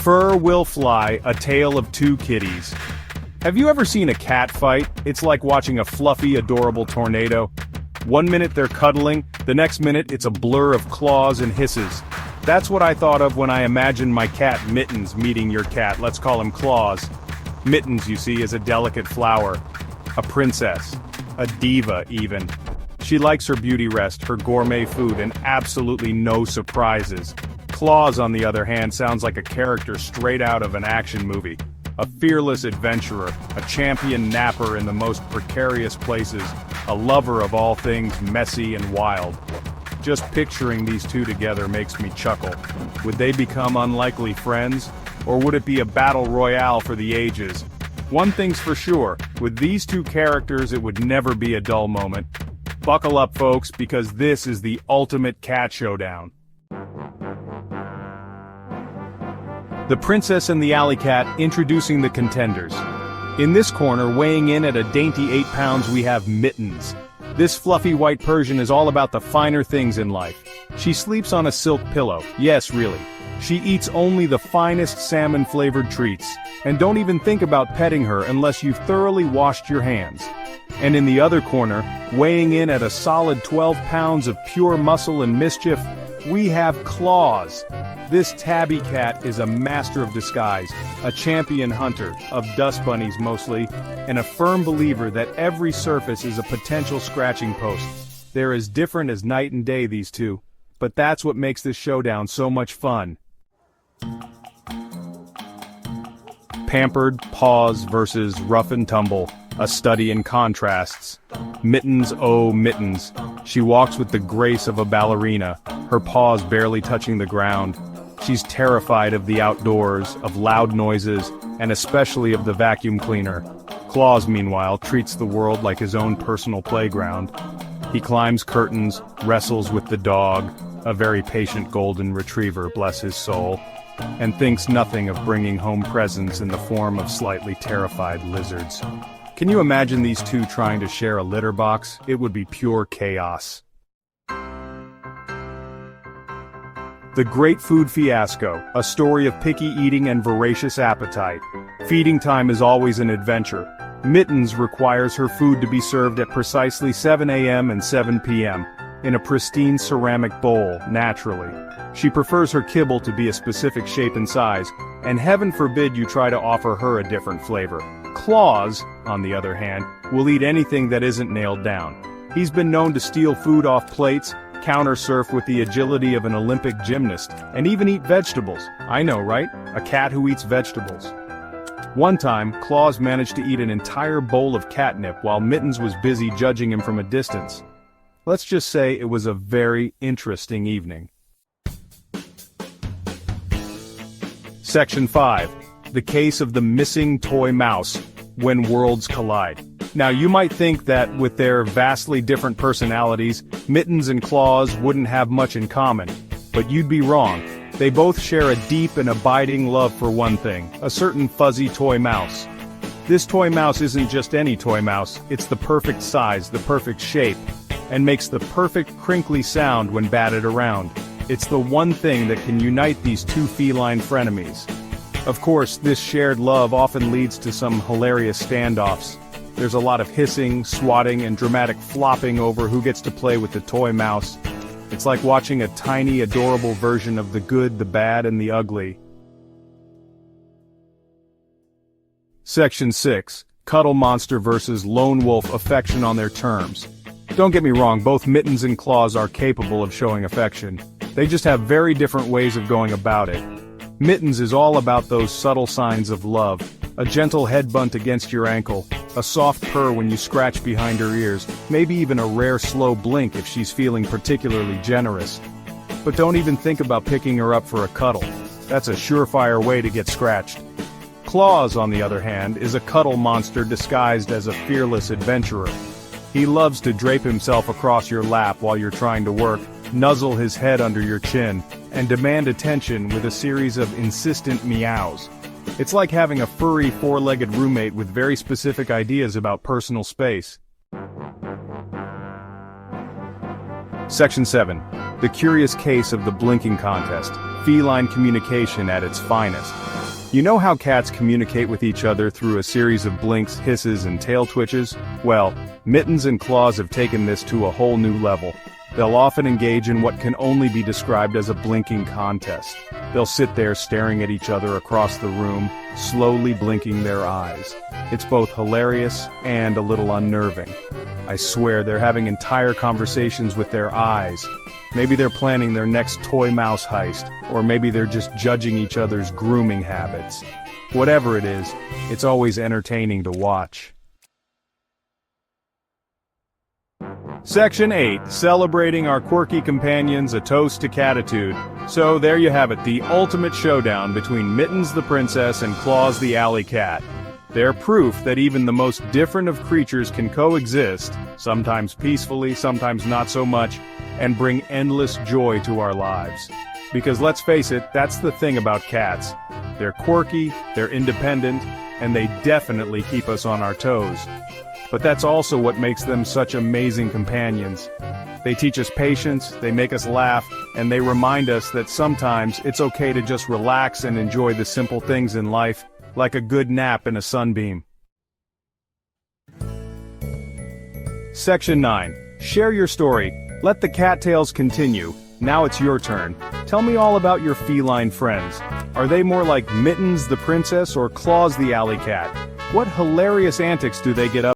Fur will fly, a tale of two kitties. Have you ever seen a cat fight? It's like watching a fluffy, adorable tornado. One minute they're cuddling, the next minute it's a blur of claws and hisses. That's what I thought of when I imagined my cat Mittens meeting your cat, let's call him Claws. Mittens, you see, is a delicate flower. A princess. A diva, even. She likes her beauty rest, her gourmet food, and absolutely no surprises. Claws, on the other hand, sounds like a character straight out of an action movie. A fearless adventurer, a champion napper in the most precarious places, a lover of all things messy and wild. Just picturing these two together makes me chuckle. Would they become unlikely friends? Or would it be a battle royale for the ages? One thing's for sure, with these two characters it would never be a dull moment. Buckle up, folks, because this is the ultimate cat showdown. The Princess and the Alley Cat, introducing the Contenders. In this corner, weighing in at a dainty 8 pounds, we have Mittens. This fluffy white Persian is all about the finer things in life. She sleeps on a silk pillow, yes really. She eats only the finest salmon-flavored treats, and don't even think about petting her unless you've thoroughly washed your hands. And in the other corner, weighing in at a solid 12 pounds of pure muscle and mischief, we have Claws. This tabby cat is a master of disguise, a champion hunter, of dust bunnies mostly, and a firm believer that every surface is a potential scratching post. They're as different as night and day, these two. But that's what makes this showdown so much fun. Pampered Paws versus Rough and Tumble, a study in contrasts. Mittens, oh Mittens. She walks with the grace of a ballerina, her paws barely touching the ground. She's terrified of the outdoors, of loud noises, and especially of the vacuum cleaner. Claws, meanwhile, treats the world like his own personal playground. He climbs curtains, wrestles with the dog, a very patient golden retriever, bless his soul, and thinks nothing of bringing home presents in the form of slightly terrified lizards. Can you imagine these two trying to share a litter box? It would be pure chaos. The Great Food Fiasco, a story of picky eating and voracious appetite. Feeding time is always an adventure. Mittens requires her food to be served at precisely 7 a.m. and 7 p.m. in a pristine ceramic bowl, naturally. She prefers her kibble to be a specific shape and size, and heaven forbid you try to offer her a different flavor. Claws, on the other hand, will eat anything that isn't nailed down. He's been known to steal food off plates, counter-surf with the agility of an Olympic gymnast, and even eat vegetables. I know, right? A cat who eats vegetables. One time, Claws managed to eat an entire bowl of catnip while Mittens was busy judging him from a distance. Let's just say it was a very interesting evening. Section 5. The Case of the Missing Toy Mouse, When Worlds Collide. Now you might think that with their vastly different personalities, Mittens and Claws wouldn't have much in common. But you'd be wrong. They both share a deep and abiding love for one thing, a certain fuzzy toy mouse. This toy mouse isn't just any toy mouse, it's the perfect size, the perfect shape, and makes the perfect crinkly sound when batted around. It's the one thing that can unite these two feline frenemies. Of course, this shared love often leads to some hilarious standoffs. There's a lot of hissing, swatting, and dramatic flopping over who gets to play with the toy mouse. It's like watching a tiny, adorable version of the good, the bad, and the ugly. Section 6. Cuddle Monster versus Lone Wolf, affection on their terms. Don't get me wrong, both Mittens and Claws are capable of showing affection. They just have very different ways of going about it. Mittens is all about those subtle signs of love. A gentle head bunt against your ankle, a soft purr when you scratch behind her ears, maybe even a rare slow blink if she's feeling particularly generous. But don't even think about picking her up for a cuddle. That's a surefire way to get scratched. Claws, on the other hand, is a cuddle monster disguised as a fearless adventurer. He loves to drape himself across your lap while you're trying to work, nuzzle his head under your chin, and demand attention with a series of insistent meows. It's like having a furry four-legged roommate with very specific ideas about personal space. Section 7. The curious case of the blinking contest, feline communication at its finest. You know how cats communicate with each other through a series of blinks, hisses, and tail twitches? Well, Mittens and Claws have taken this to a whole new level. They'll often engage in what can only be described as a blinking contest. They'll sit there staring at each other across the room, slowly blinking their eyes. It's both hilarious and a little unnerving. I swear they're having entire conversations with their eyes. Maybe they're planning their next toy mouse heist, or maybe they're just judging each other's grooming habits. Whatever it is, it's always entertaining to watch. Section 8, celebrating our quirky companions, a toast to Cattitude. So there you have it, the ultimate showdown between Mittens the princess and Claws the alley cat. They're proof that even the most different of creatures can coexist, sometimes peacefully, sometimes not so much, and bring endless joy to our lives. Because let's face it, that's the thing about cats. They're quirky, they're independent, and they definitely keep us on our toes. But that's also what makes them such amazing companions. They teach us patience, they make us laugh, and they remind us that sometimes it's okay to just relax and enjoy the simple things in life, like a good nap in a sunbeam. Section 9. Share your story. Let the cattails continue. Now it's your turn. Tell me all about your feline friends. Are they more like Mittens the princess or Claws the alley cat? What hilarious antics do they get up